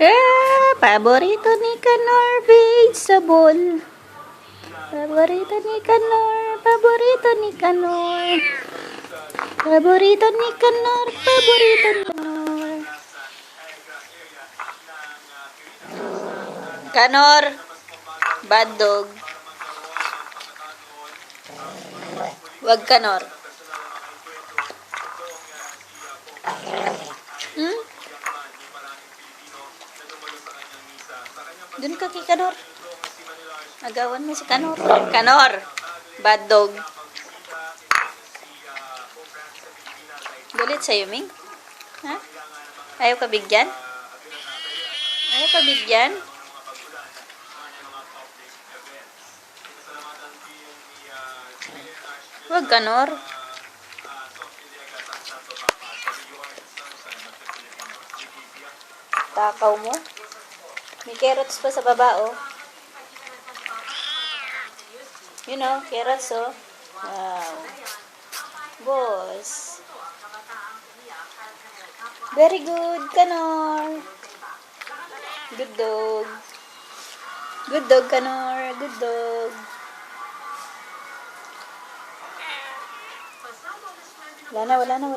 Paborito ni Kanor, vegetable. Paborito ni Kanor, paborito ni Kanor. Paborito ni Kanor, paborito ni Kanor. Kanor, bad dog. Wag Kanor. Hmm? Doon ka kay Kanor. Agawan mo si Kanor. Kanor, bad dog. Galit sa'yo, Ming? Ha? Ayaw ka bigyan? Ayaw ka bigyan? Wag Kanor. Takaw mo. May carrots pa sa baba, oh. You know, carrots, oh. Wow. Boss. Very good, Kanor. Good dog. Good dog, Kanor. Good dog. Wala na.